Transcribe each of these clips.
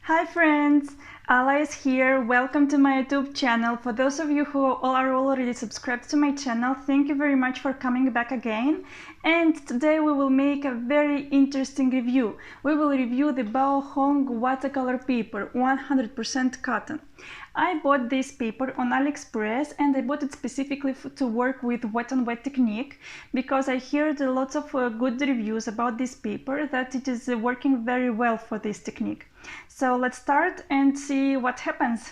Hi friends, Ala is here. Welcome to my YouTube channel. For those of you who are already subscribed to my channel, thank you very much for coming back again. And today we will make a very interesting review. We will review the Baohong Watercolor Paper, 100% cotton. I bought this paper on AliExpress and I bought it specifically to work with wet on wet technique because I heard lots of good reviews about this paper that it is working very well for this technique. So let's start and see what happens.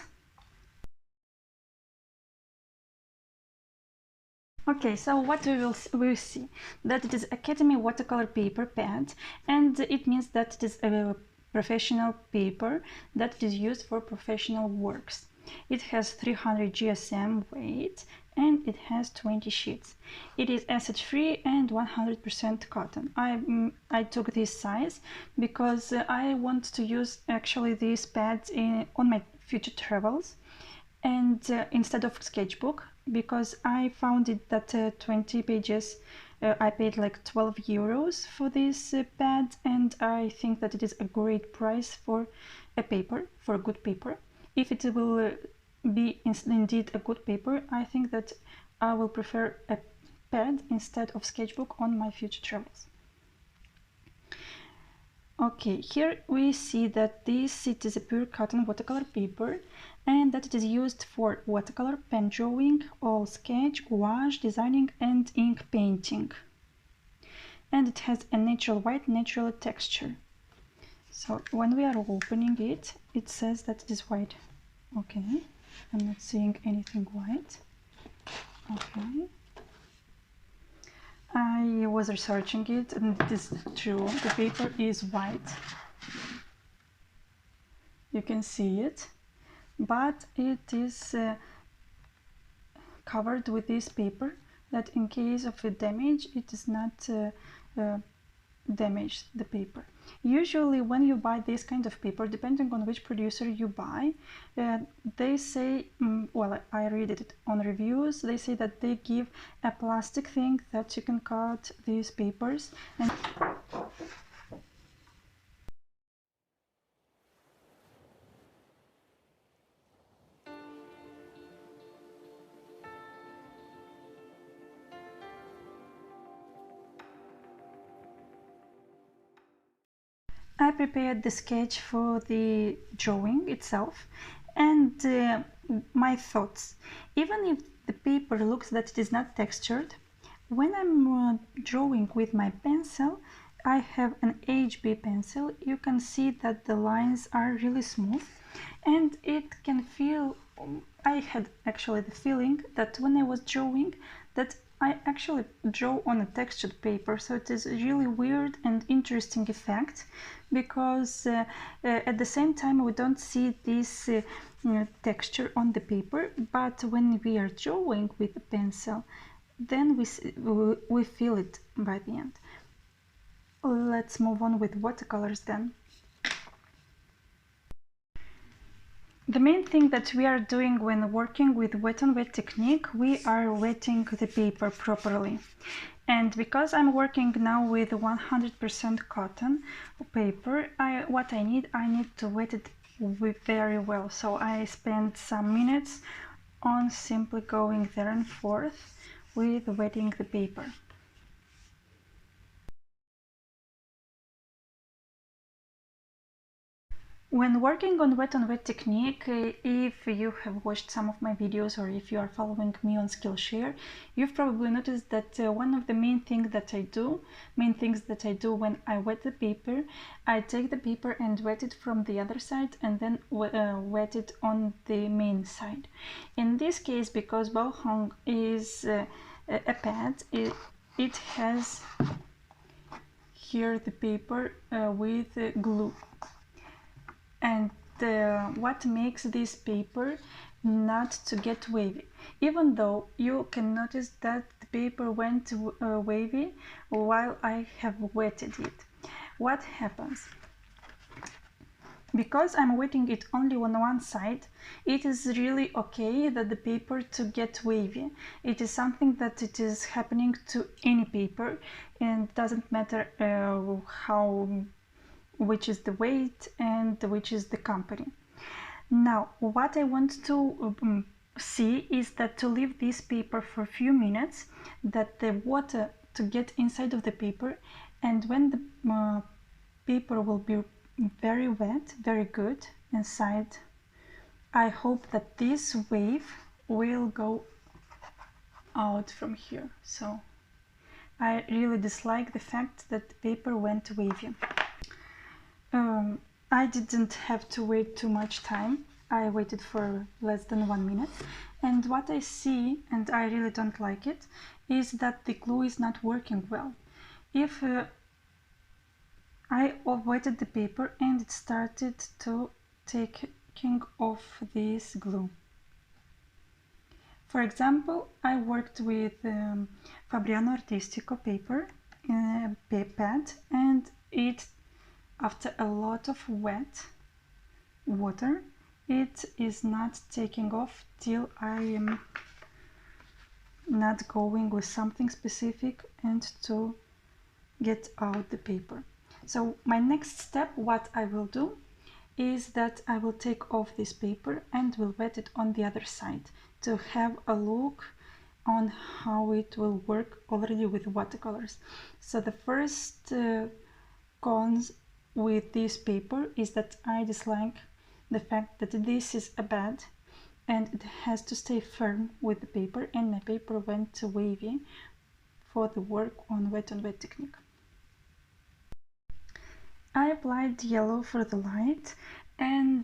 Okay, so what we will see that it is Academy Watercolor Paper Pad, and it means that it is a professional paper that is used for professional works. It has 300 GSM weight and it has 20 sheets. It is acid-free and 100% cotton. I took this size because I want to use actually these pads on my future travels and instead of sketchbook, because I found it that 20 pages I paid like 12 euros for this pad, and I think that it is a great price for a paper, for a good paper. If it will be indeed a good paper, I think that I will prefer a pad instead of sketchbook on my future travels. Okay, here we see that it is a pure cotton watercolor paper and that it is used for watercolor, pen drawing, oil sketch, gouache, designing and ink painting. And it has a natural white, natural texture. So when we are opening it, it says that it is white. Okay, I'm not seeing anything white. Okay. I was researching it and it is true, the paper is white. You can see it, but it is covered with this paper that in case of a damage it is not damage the paper. Usually when you buy this kind of paper, depending on which producer you buy, they say, well, I read it on reviews, they say that they give a plastic thing that you can cut these papers and I prepared the sketch for the drawing itself and my thoughts. Even if the paper looks that it is not textured, when I'm drawing with my pencil, I have an HB pencil, you can see that the lines are really smooth and it can feel, I had actually the feeling that when I was drawing that I actually draw on a textured paper, so it is a really weird and interesting effect because at the same time we don't see this texture on the paper, but when we are drawing with a pencil, then we feel it by the end. Let's move on with watercolors then. The main thing that we are doing when working with wet on wet technique, we are wetting the paper properly. And because I'm working now with 100% cotton paper, what I need to wet it very well. So I spent some minutes on simply going there and forth with wetting the paper. When working on wet technique, if you have watched some of my videos or if you are following me on Skillshare, you've probably noticed that one of the main things that I do when I wet the paper, I take the paper and wet it from the other side and then wet it on the main side. In this case, because Baohong is a pad, it has here the paper with glue. And what makes this paper not to get wavy, even though you can notice that the paper went wavy while I have wetted it. What happens? Because I'm wetting it only on one side, it is really okay that the paper to get wavy. It is something that it is happening to any paper and doesn't matter how which is the weight and which is the company. Now, what I want to see is that to leave this paper for a few minutes, that the water to get inside of the paper, and when the paper will be very wet, very good inside, I hope that this wave will go out from here. So I really dislike the fact that the paper went wavy. I didn't have to wait too much time. I waited for less than 1 minute, and what I see, and I really don't like it, is that the glue is not working well. If I wetted the paper and it started to taking off this glue. For example, I worked with Fabriano Artistico paper pad, and it, after a lot of wet water, it is not taking off till I am not going with something specific and to get out the paper. So my next step, what I will do is that I will take off this paper and will wet it on the other side to have a look on how it will work already with watercolors. So the first cons with this paper is that I dislike the fact that this is a bed and it has to stay firm with the paper, and my paper went wavy for the work on wet technique. I applied yellow for the light, and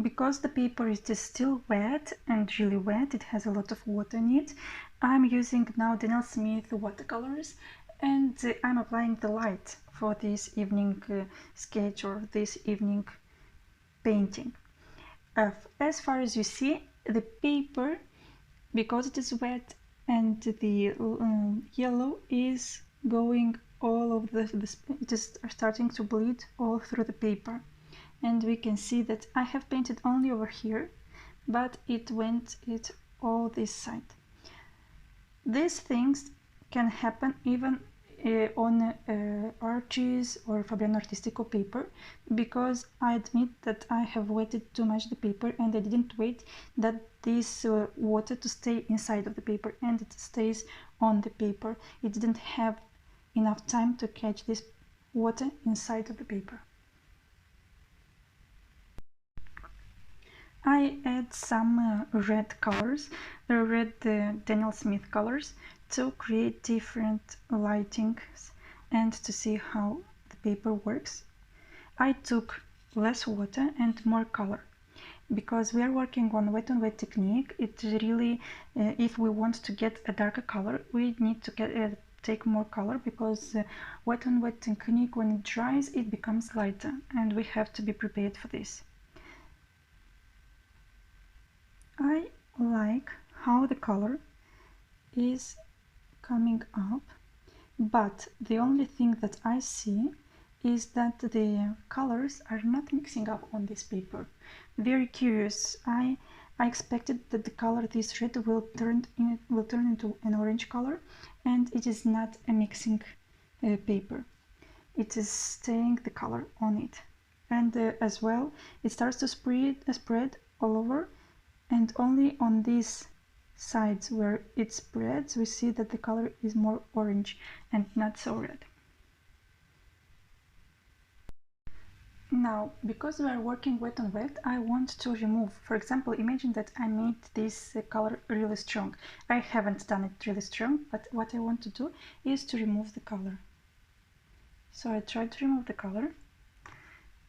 because the paper is still wet and really wet, it has a lot of water in it, I'm using now Daniel Smith watercolors, and I'm applying the light for this evening sketch or this evening painting. As far as you see, the paper, because it is wet and the yellow is going all of it is starting to bleed all through the paper, and we can see that I have painted only over here, but it went all this side. These things can happen even on arches or Fabriano Artistico paper, because I admit that I have wetted too much the paper and I didn't wait that this water to stay inside of the paper, and it stays on the paper. It didn't have enough time to catch this water inside of the paper. I add some red colors, red Daniel Smith colors, to create different lightings and to see how the paper works. I took less water and more color, because we are working on wet technique. It really, if we want to get a darker color, we need to take more color, because wet technique, when it dries, it becomes lighter, and we have to be prepared for this. I like how the color is coming up, but the only thing that I see is that the colors are not mixing up on this paper. Very curious. I expected that the color, this red, will turn into an orange color, and it is not a mixing paper. It is staying the color on it, and as well it starts to spread all over, and only on these sides where it spreads we see that the color is more orange and not so red. Now, because we are working wet on wet, I want to remove, for example, imagine that I made this color really strong. I haven't done it really strong, but what I want to do is to remove the color. So I try to remove the color,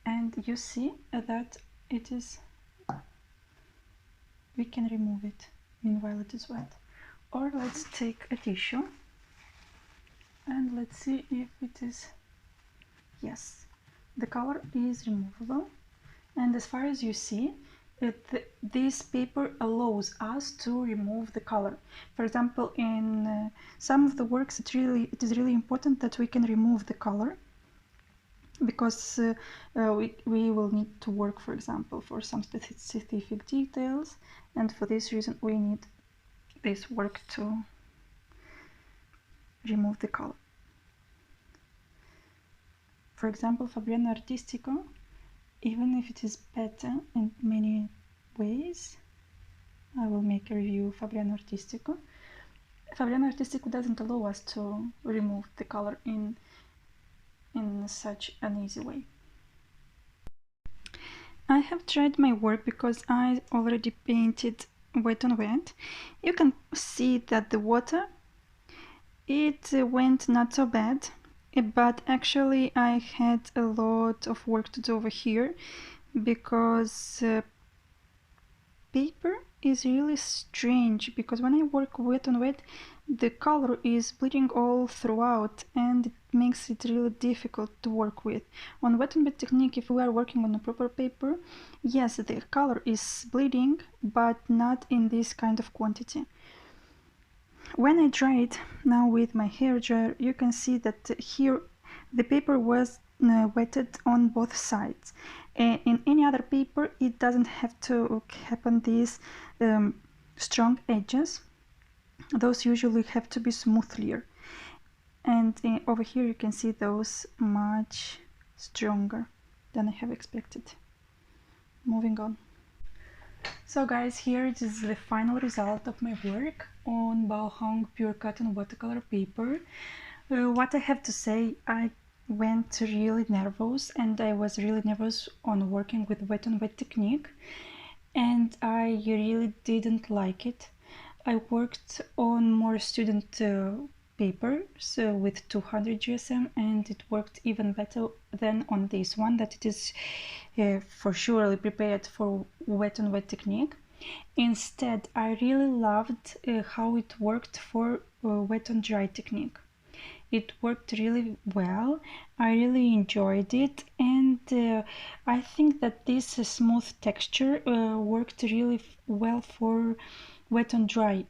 and you see that it is, we can remove it meanwhile it is wet. Or let's take a tissue and let's see if it is, yes, the color is removable. And as far as you see, this paper allows us to remove the color. For example, in some of the works it is really important that we can remove the color, because we will need to work, for example, for some specific details, and for this reason we need this work to remove the color. For example, Fabriano Artistico, even if it is better in many ways, I will make a review of Fabriano Artistico. Fabriano Artistico doesn't allow us to remove the color in such an easy way. I have tried my work because I already painted wet on wet. You can see that the water, it went not so bad, but actually I had a lot of work to do over here because paper is really strange, because when I work wet on wet, the color is bleeding all throughout and it makes it really difficult to work with. On wet on wet technique, if we are working on a proper paper, yes, the color is bleeding, but not in this kind of quantity. When I dry it now with my hair dryer, you can see that here the paper was wetted on both sides. In any other paper, it doesn't have to happen these strong edges. Those usually have to be smoother. And over here you can see those much stronger than I have expected. Moving on. So guys, here it is the final result of my work on Baohong pure cotton watercolor paper. What I have to say, I went really nervous, and I was really nervous on working with wet on wet technique, and I really didn't like it. I worked on more student papers with 200 GSM, and it worked even better than on this one, that it is for surely prepared for wet on wet technique. Instead, I really loved how it worked for wet on dry technique. It worked really well. I really enjoyed it, and I think that this smooth texture worked really well for wet on dry.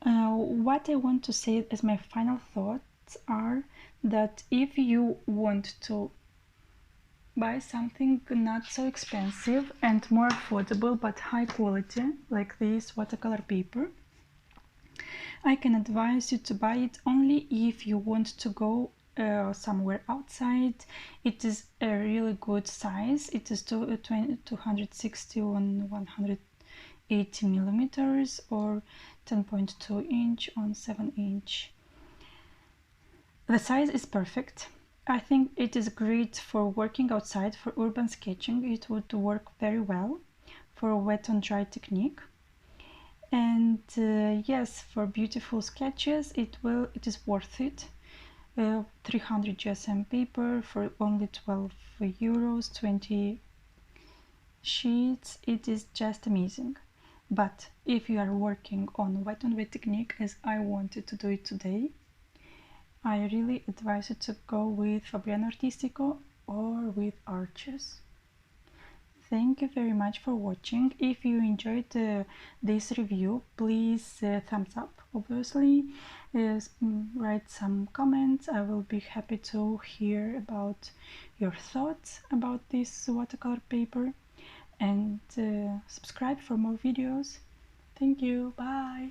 What I want to say as my final thoughts are that if you want to buy something not so expensive and more affordable but high quality, like this watercolor paper, I can advise you to buy it only if you want to go somewhere outside. It is a really good size. It is 260 on 180 millimeters or 10.2 inch on 7 inch. The size is perfect. I think it is great for working outside. For urban sketching, it would work very well for a wet on dry technique. And yes, for beautiful sketches, it is worth it. 300 GSM paper for only 12 euros, 20 sheets. It is just amazing. But if you are working on wet technique, as I wanted to do it today, I really advise you to go with Fabriano Artistico or with Arches. Thank you very much for watching. If you enjoyed this review, please thumbs up, obviously. Write some comments. I will be happy to hear about your thoughts about this watercolor paper, and subscribe for more videos. Thank you. Bye.